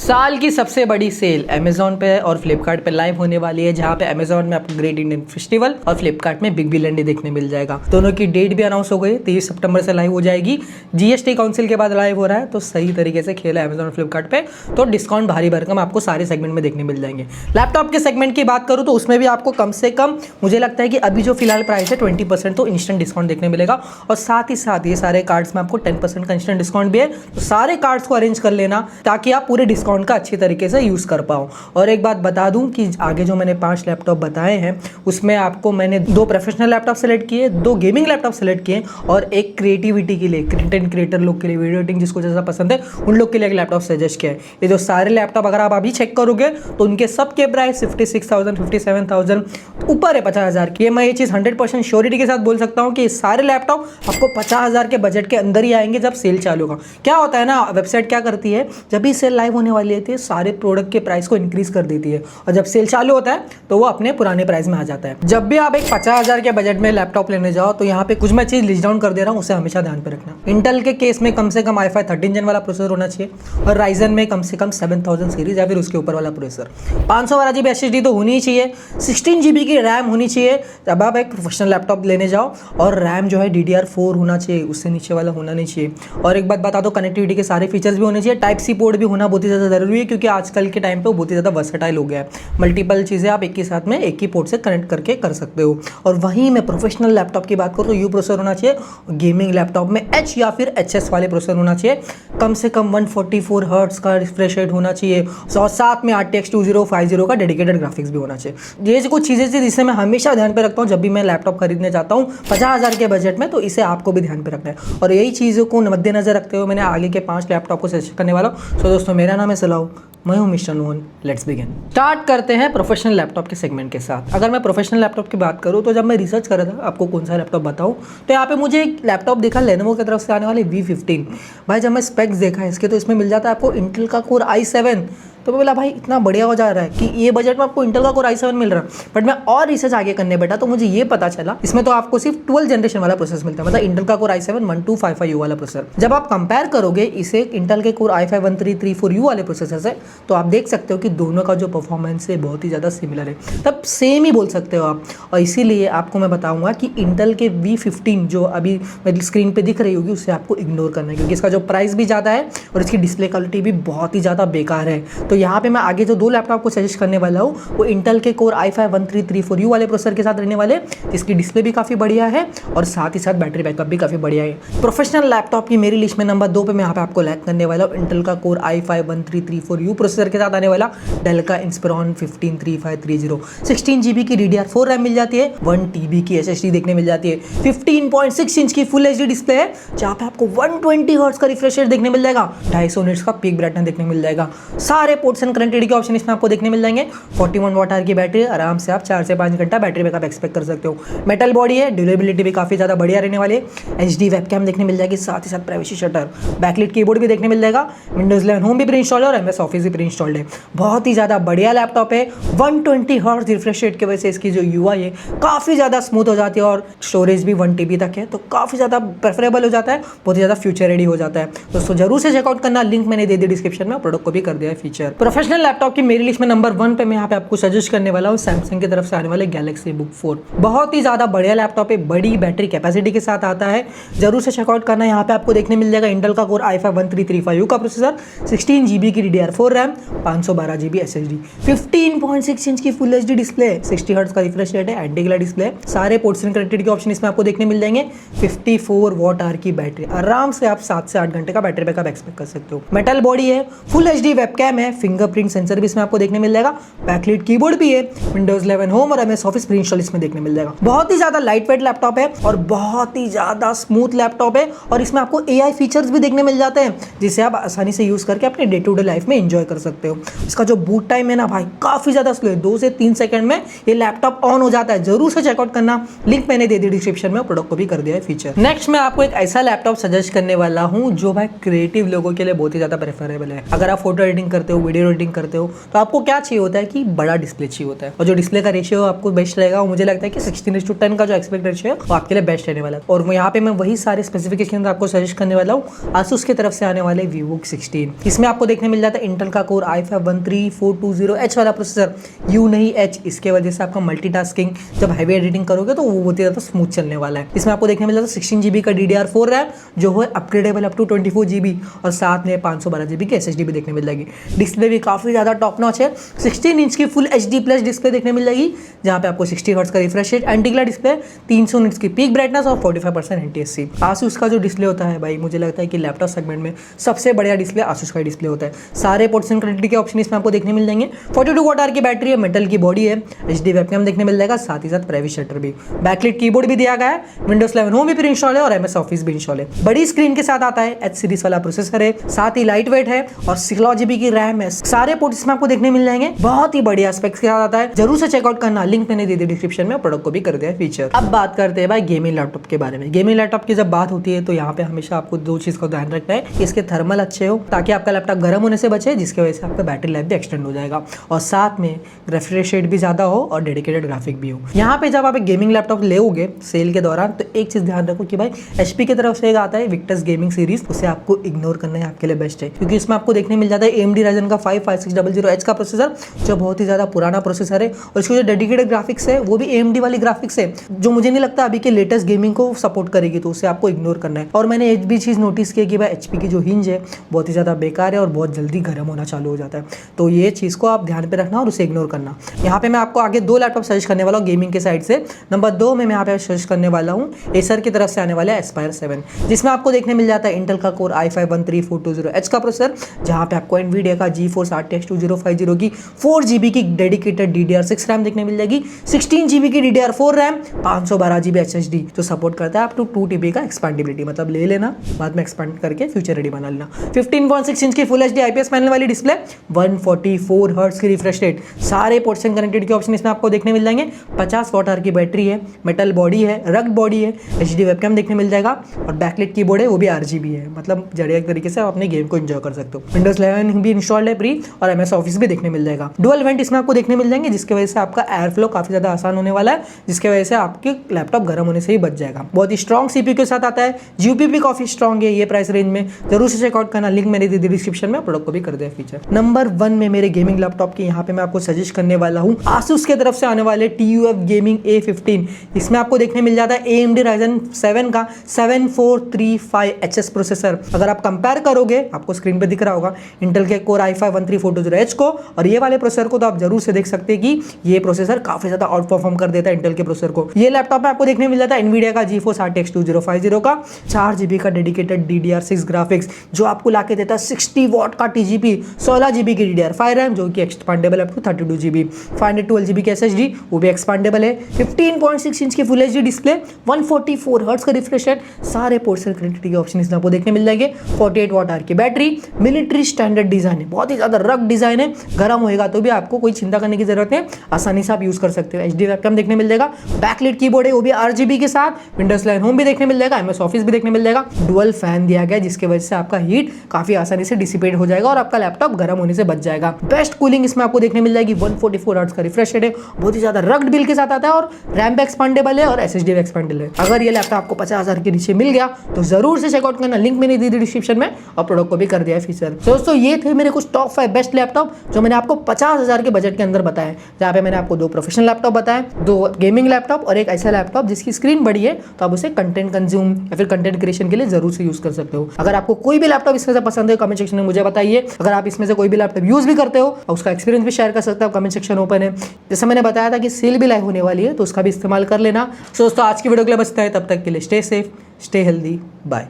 साल की सबसे बड़ी सेल अमेजोन पे और फ्लिपकार्ट पे लाइव होने वाली है, जहां पे अमेजोन में आपको ग्रेट इंडियन फेस्टिवल और फ्लिपकार्ट में बिग बिलियन डे देखने मिल जाएगा। दोनों की डेट भी अनाउंस हो गई, 23 सितंबर से लाइव हो जाएगी। जीएसटी काउंसिल के बाद लाइव हो रहा है, तो सही तरीके से खेला है अमेजोन और फ्लिपकार्ट पे, तो डिस्काउंट भारी भरकम आपको सारे सेगमेंट में देखने मिल जाएंगे। लैपटॉप के सेगमेंट की बात करूँ तो उसमें भी आपको कम से कम मुझे लगता है कि अभी जो फिलहाल प्राइस है 20% तो इंस्टेंट डिस्काउंट देखने मिलेगा, और साथ ही साथ ये सारे कार्ड्स में आपको 10% का इंस्टेंट डिस्काउंट भी है। तो सारे कार्ड्स को अरेंज कर लेना ताकि आप पूरे डिस्काउंट का अच्छी तरीके से यूज कर पाओ। और एक बात बता दूं कि आगे जो मैंने 5 लैपटॉप बताए हैं उसमें आपको मैंने 2 प्रोफेशनल लैपटॉप सेलेक्ट किए, 2 गेमिंग लैपटॉप सेलेक्ट किए और एक क्रिएटिविटी के लिए, कंटेंट क्रिएटर लोग के लिए, वीडियो एडिटिंग जिसको जैसा पसंद है उन लोग के लिए एक लैपटॉप सजेस्ट किया है। ये जो सारे लैपटॉप अगर आप अभी चेक करोगे तो उनके सबके प्राइस 56,000 57,000 ऊपर है 50,000 की। मैं ये चीज़ 100% श्योरिटी के साथ बोल सकता हूँ कि ये सारे लैपटॉप आपको 50,000 के बजट के अंदर ही आएंगे जब सेल चालू होगा। क्या होता है ना, वेबसाइट क्या करती है, जब भी सेल लाइव होने वाली होती है सारे प्रोडक्ट के प्राइस को इंक्रीज कर देती है, और जब सेल चालू होता है तो वो अपने पुराने प्राइस में आ जाता है। जब भी आप एक 50,000 के बजट में लैपटॉप लेने जाओ तो यहाँ पे कुछ मैं चीज़ लिस्ट डाउन कर दे रहा हूँ, उसे हमेशा ध्यान पे रखना। इंटेल के केस में कम से कम i5 13 जेन वाला प्रोसेसर होना चाहिए, और राइजन में कम से कम 7000 सीरीज या फिर उसके ऊपर वाला प्रोसेसर। 512 GB SSD तो होनी ही चाहिए, 16 GB की रैम होनी चाहिए जब आप एक प्रोफेशनल लैपटॉप लेने जाओ, और रैम जो है DDR4 होना चाहिए, उससे नीचे वाला होना नहीं चाहिए। और एक बात बता दो, कनेक्टिविटी के सारे फीचर्स भी होने चाहिए। टाइप सी पोर्ट भी होना बहुत ही ज़्यादा जरूरी है, क्योंकि आजकल के टाइम पे वो बहुत ही ज़्यादा वर्सेटाइल हो गया है। मल्टीपल चीज़ें आप एक ही साथ में एक ही पोर्ट से कनेक्ट करके कर सकते हो। और वहीं मैं प्रोफेशनल लैपटॉप की बात करूँ तो यू प्रोसेसर होना चाहिए, गेमिंग लैपटॉप में H या फिर HS वाले प्रोसेसर होना चाहिए, कम से कम 144 हर्ट्ज का रिफ्रेश रेट होना चाहिए, और साथ में RTX 2050 का डेडिकेटेड ग्राफिक्स भी होना चाहिए। ये कुछ चीज़ें थी जिसे मैं हमेशा ध्यान पे रखता हूँ जब भी मैं लैपटॉप खरीदने जाता हूँ 50,000 के बजट में, तो इसे आपको भी ध्यान पे रखना है। और यही चीज़ों को मद्देनजर रखते हुए मैंने आगे के 5 लैपटॉप को सजेस्ट करने वाला हूँ। सो दोस्तों, मेरा नाम है सलाह, मैं हूं mister known. Let's begin. Start करते हैं प्रोफेशनल लैपटॉप के सेगमेंट के साथ। अगर मैं प्रोफेशनल लैपटॉप की बात करूं तो जब मैं रिसर्च कर रहा था आपको कौन सा लैपटॉप बताऊं, तो यहाँ पे मुझे एक लैपटॉप दिखा लेनोवो की तरफ से आने वाले V15। भाई जब मैं स्पेक्स देखा है इसके, तो इसमें मिल जाता है आपको इंटेल का कोर i7। तो मैं बोला भाई इतना बढ़िया हो जा रहा है कि ये बजट में आपको इंटेल का कोर i7 मिल रहा है। बट मैं और रिसर्च आगे करने बैठा तो मुझे ये पता चला इसमें तो आपको सिर्फ 12 जनरेशन वाला प्रोसेसर मिलता है, मतलब इंटेल का कोर i7 1255U वाला प्रोसेसर। जब आप कंपेयर करोगे इसे इंटेल के कोर i5 1334U वाले प्रोसेसर से, तो आप देख सकते हो कि दोनों का जो परफॉर्मेंस है बहुत ही ज़्यादा सिमिलर है, तब सेम ही बोल सकते हो आप। और इसीलिए आपको मैं बताऊँगा कि इंटेल के V15 जो अभी मेरी स्क्रीन पर दिख रही होगी उससे आपको इग्नोर करना है, क्योंकि इसका जो प्राइस भी ज़्यादा है और इसकी डिस्प्ले क्वालिटी भी बहुत ही ज़्यादा बेकार है। तो यहाँ पर मैं आगे जो 2 लैपटॉप को सजेस्ट करने वाला हूँ वो इंटेल के कोर i5 1334U वाले प्रोसेसर के साथ रहने वाले, जिसकी डिस्प्ले भी काफ़ी बढ़िया है और साथ ही साथ बैटरी बैकअप भी काफ़ी बढ़िया है। प्रोफेशनल लैपटॉप की मेरी लिस्ट में नंबर 2 पे मैं यहाँ पे आपको लैक करने वाला हूँ इंटेल का कोर i5 1334U प्रोसेसर के साथ आने वाला डेल का इंस्पिरॉन 153530। 16 GB की DDR4 रैम मिल जाती है, 1 TB की SSD देखने मिल जाती है, 15.6 इंच की फुल HD डिस्प्ले है जहाँ पे आपको 120 हर्ट्ज का रिफ्रेश रेट देखने मिल जाएगा, 250 निट्स का पीक ब्राइटनेस देखने मिल जाएगा, सारे पोर्ट्स एंड कनेक्टिविटी के ऑप्शन इसमें आपको देखने मिल जाएंगे। 41 वाट आवर की बैटरी, आराम से आप 4 से 5 घंटा बैटरी बैकअप एक्सपेक्ट कर सकते हो। मेटल बॉडी है, ड्यूरेबिलिटी भी काफ़ी ज़्यादा बढ़िया रहने वाली है, HD वेबकैम देखने मिल जाएगी, साथ ही साथ प्राइवेसी शटर, बैकलिट कीबोर्ड भी देखने मिल जाएगा, Windows 11 होम भी प्री इंस्टॉल्ड है और MS ऑफिस भी प्री इंस्टॉल्ड है। बहुत ही ज़्यादा बढ़िया लैपटॉप है। 120 हर्ट्ज रिफ्रेश रेट की वजह से इसकी जो UI है काफ़ी ज़्यादा स्मूथ हो जाती है, और स्टोरेज भी 1 TB तक है, तो काफ़ी ज़्यादा प्रेफरेबल हो जाता है, बहुत ही ज़्यादा फ्यूचर रेडी हो जाता है। दोस्तों जरूर से चेकआउट करना, लिंक मैंने दे दिया डिस्क्रिप्शन में, प्रोडक्ट को भी कर दिया है फीचर। प्रोफेशनल लैपटॉप की मेरी लिस्ट में नंबर 1 पे मैं यहाँ पे आपको सजेस्ट करने वाला हूँ सैमसंग की तरफ से आने वाले गैलेक्सी बुक 4। बहुत ही ज़्यादा बढ़िया लैपटॉप है, बड़ी बैटरी कैपेसिटी के साथ आता है, जरूर से चेकआउट करना। यहाँ पे आपको देखने मिल जाएगा इंटेल का कोर i5 1335U का प्रोसेसर, 16 GB की DDR4 RAM, 512 GB SSD, 15.6 inch की फुल HD डिस्प्ले, 60 हर्ट्ज का रिफ्रेश रेट है, एंटी ग्लेयर डिस्प्ले, सारे पोर्ट्स एंड कनेक्टिविटी के ऑप्शन इसमें आपको देखने मिल जाएंगे, 54 वाट आवर की बैटरी, आराम से आप 7 से 8 घंटे का बैटरी बैकअप एक्सपेक्ट कर सकते हो। मेटल बॉडी है, फुल HD वेबकैम है, फिंगरप्रिंट सेंसर भी इसमें आपको देखने मिल जाएगा, बैकलिट कीबोर्ड भी है, Windows 11 होम और MS ऑफिस प्री इंस्टॉल इसमें देखने मिल जाएगा। बहुत ही ज़्यादा लाइट वेट लैपटॉप है और बहुत ही ज़्यादा स्मूथ लैपटॉप है, और इसमें आपको AI फीचर्स भी देखने मिल जाते हैं जिसे आप आसानी से यूज़ करके अपने डे टू डे लाइफ में एंजॉय कर सकते हो। इसका जो बूट टाइम है ना भाई, काफ़ी ज़्यादा स्लो है, 2 से 3 सेकंड में ये लैपटॉप ऑन हो जाता है। जरूर से चेकआउट करना, लिंक मैंने दे दी डिस्क्रिप्शन में, प्रोडक्ट को भी कर दिया है फीचर। नेक्स्ट मैं आपको एक ऐसा लैपटॉप सजेस्ट करने वाला हूँ जो भाई क्रिएटिव लोगों के लिए बहुत ही ज़्यादा प्रेफरेबल है। अगर आप फोटो एडिटिंग करते हो, वीडियो एडिटिंग करते हो, तो आपको क्या चाहिए होता है कि बड़ा डिस्प्ले चाहिए होता है, और जो डिस्प्ले का रेशियो आपको बेस्ट रहेगा, वो मुझे लगता है कि 16:10 का जो एक्सपेक्ट रेशियो है वो आपके लिए बेस्ट रहने वाला है। और यहाँ पे मैं वही सारे स्पेसिफिकेशन आपको सजेस्ट करने वाला हूँ आसूस की तरफ से आने वाले Vivo X16। इसमें आपको देखने मिल जाता है इंटेल का कोर i5-13420H वाला प्रोसेसर, यू नहीं H। इसके वजह से आपका मल्टीटास्किंग जब हैवी एडिटिंग करोगे तो वो बहुत ही ज़्यादा स्मूथ चलने वाला है। इसमें आपको देखने मिल जाता है 16 GB का DDR4 रैम जो है अपग्रेडेबल अप टू 24 GB, और साथ में 512 GB की SSD भी देखने मिल जाएगी। डिस्प्ले भी काफ़ी ज़्यादा टॉप नॉच है, 16 इंच की फुल HD प्लस डिस्प्ले देखने मिल जाएगी, जहाँ पे आपको 60 हर्ट्ज का refresh rate, anti glare display, 300 nits की पीक ब्राइटनेस और 45% NTSC। आसूस का जो डिस्प्ले होता है भाई, मुझे लगता है कि लैपटॉप सेगमेंट में सबसे बढ़िया डिस्प्ले आसूस का डिस्प्ले होता है। सारे पोर्ट्स एंड कनेक्टिविटी के ऑप्शन इसमें आपको देखने मिल जाएंगे। 42 वाट की बैटरी है, मेटल की बॉडी है, HD वेबकैम देखने मिल जाएगा, साथ ही साथ प्राइवेट शटर भी, बैकलिट कीबोर्ड भी दिया गया है, Windows 11 होम भी प्री इंस्टॉल है और MS ऑफिस भी इंस्टॉल है। बड़ी स्क्रीन के साथ आता है, H सीरीज वाला प्रोसेसर है, साथ ही लाइट वेट है और 16 GB की रैम है। सारे पोर्ट्स इसमें आपको देखने मिल जाएंगे, बहुत ही बढ़िया स्पेक्स के साथ आता है। जरूर से चेकआउट करना, लिंक मैंने दे दी डिस्क्रिप्शन में, प्रोडक्ट को भी कर दिया फीचर। अब बात करते हैं भाई गेमिंग लैपटॉप के बारे में। गेमिंग लैपटॉप की जब बात होती है तो यहाँ पे हमेशा आपको दो चीज का ध्यान रखना है कि इसके थर्मल अच्छे हो, ताकि आपका लैपटॉप गर्म होने से बचे, जिसकी वजह से आपका बैटरी लाइफ भी एक्सटेंड हो जाएगा, और साथ में रिफ्रेश रेट भी ज्यादा हो और डेडिकेटेड ग्राफिक भी हो। यहाँ पे जब आप एक गेमिंग लैपटॉप लेोगे सेल के दौरान, तो एक चीज ध्यान रखो कि भाई HP की तरफ से एक आता है विक्टस गेमिंग सीरीज, उसे आपको इग्नोर करना है, आपके लिए बेस्ट है, क्योंकि इसमें आपको देखने मिल जाता है AMD Ryzen का 55600H का प्रोसेसर, जो बहुत ही ज्यादा पुराना प्रोसेसर है, और इसको जो डेडिकेटेड ग्राफिक्स है वो भी AMD वाली ग्राफिक्स है, जो मुझे नहीं लगता अभी के लेटेस्ट गेमिंग को सपोर्ट करेगी, तो उसे आपको इग्नोर करना है। और मैंने एक भी चीज़ नोटिस की कि भाई HP की जो हिंज है बहुत ही ज़्यादा बेकार है और बहुत जल्दी गर्म होना चालू हो जाता है, तो ये चीज़ को आप ध्यान पे रखना और उसे इग्नोर करना। यहाँ पे मैं आपको आगे दो लैपटॉप सजेस्ट करने वाला हूँ गेमिंग के साइड से। नंबर 2 में मैं यहाँ पे सजेस्ट करने वाला हूँ एसर की तरफ से आने वाला है Aspire 7, जिसमें आपको देखने मिल जाता है इंटेल का कोर i5-13420H का प्रोसेसर, जहाँ पे आपको NVIDIA का GeForce RTX 2050 की 4 GB की डेडिकेटेड DDR6 रैम देखने मिल जाएगी, 16 GB की DDR4 रैम, 512 GB SSD जो सपोर्ट करता है आप टू 2 TB का एक्सपांडेबिलिटी, मतलब ले लेना बाद में एक्सपांड करके फ्यूचर रेडी बना लेना। 15.6 इंच की फुल HD IPS पैनल वाली डिस्प्ले, 144 हर्ट्ज की रिफ्रेश रेट, सारे पोर्ट्स एंड कनेक्टेड के ऑप्शन इसमें आपको देखने मिल जाएंगे। 50 वाट की बैटरी है, मेटल बॉडी है, रग्ड बॉडी है, HD वेबकैम देखने मिल जाएगा, और बैकलिट कीबोर्ड है वो भी RGB है, मतलब जड़िया तरीके से आप अपने गेम को एंजॉय कर सकते हो। Windows 11 भी इंस्टॉल्ड है प्री, और MS ऑफिस भी देखने मिल जाएगा। डुअल वेंट इसमें आपको देखने मिल जाएंगे, जिसकी वजह से आपका एयर फ्लो काफी ज्यादा आसान होने वाला है, जिसकी वजह से आपके लैपटॉप गर्म होने से ही बच जाएगा। बहुत ही स्ट्रॉन्ग CPU के साथ आता है, GPU भी काफी स्ट्रॉन्ग है ये प्राइस रेंज में, जरूर से चेकआउट करना, लिंक मैंने दे दी डिस्क्रिप्शन में, प्रोडक्ट को भी कर दिया फीचर। नंबर 1 में मेरे गेमिंग लैपटॉप की यहाँ पे मैं आपको सजेस्ट करने वाला हूँ Asus के तरफ से आने वाले TUF Gaming A15। इसमें आपको देखने मिल जाता है AMD Ryzen 7 का 7435HS प्रोसेसर। अगर आप कंपेयर करोगे, आपको स्क्रीन पे दिख रहा होगा इंटेल के कोर i5-13420H को और ये वाले प्रोसेसर को, तो आप जरूर से देख सकते हैं कि ये प्रोसेसर काफी ज्यादा आउट परफॉर्म कर देता है इंटेल के प्रोसेसर को। ये लैपटॉप में आपको देखने मिल जाता है NVIDIA का GeForce RTX 2050 का 4 GB का डेडिकेटेड DDR6 ग्राफिक्स, जो आपको लाके देता है 60 वाट का TGP, 16 GB की DDR5 रैम जो कि expandable up to 32 GB, 512 GB की SSD वो भी एक्सपांडेबल है, 15.6 इंच की फुल HD डिस्प्ले, 144 हर्ट्ज का रिफ्रेश रेट, सारे पोर्ट्स एंड कनेक्टिविटी के ऑप्शन इसमें आपको देखने मिल जाएंगे। 48 वाट की बैटरी, मिलिट्री स्टैंडर्ड डिजाइन है, बहुत ही ज्यादा रग डिजाइन है, गर्म होएगा तो भी आपको कोई चिंता करने की जरूरत नहीं, आसानी से आप यूज कर सकते हो। HD वेबकैम देखने मिल जाएगा, बैकलिट कीबोर्ड है वो भी RGB के साथ, Windows 11 होम भी देखने मिल जाएगा, MS ऑफिस भी देखने मिल जाएगा, डुअल फैन दिया गया जिसकी वजह से आपका हीट काफी आसानी से डिसिपेट हो जाएगा और आपका लैपटॉप गर्म होने से बच जाएगा। बेस्ट कूलिंग इसमें आपको देखने मिल जाएगी, 144 हर्ट्ज का रिफ्रेश रेट है, बहुत ही ज्यादा रग्ड बिल्ड के साथ आता है, और रैम भी एक्सपांडेबल है और SSD भी एक्सपांडेबल है। अगर ये लैपटॉप आपको 50,000 के नीचे मिल गया तो जरूर से चेकआउट करना, लिंक मैंने दी थी डिस्क्रिप्शन में, और प्रोडक्ट को भी कर दिया है फीचर। तो दोस्तों ये थे मेरे कुछ टॉप 5 बेस्ट लैपटॉप जो मैंने आपको 50,000 के बजट के अंदर बताए, जहाँ पे मैंने आपको 2 प्रोफेशनल लैपटॉप बताए, 2 गेमिंग लैपटॉप और एक ऐसा लैपटॉप जिसकी स्क्रीन बड़ी है, तो आप उसे कंटेंट कंज्यूम या फिर कंटेंट क्रिएशन के लिए जरूर से यूज कर सकते हो। अगर आपको कोई भी लैपटॉप इसमें से पसंद है कमेंट सेक्शन में मुझे बताइए। अगर आप इसमें से कोई भी लैपटॉप यूज भी करते हो और उसका एक्सपीरियंस भी शेयर कर सकते हो, कमेंट सेक्शन ओपन है। जैसे मैंने बताया था कि सेल भी लाइव होने वाली है, तो उसका भी इस्तेमाल कर लेना। दोस्तों आज की वीडियो के लिए बस इतना है, तब तक के लिए stay safe, stay healthy, bye.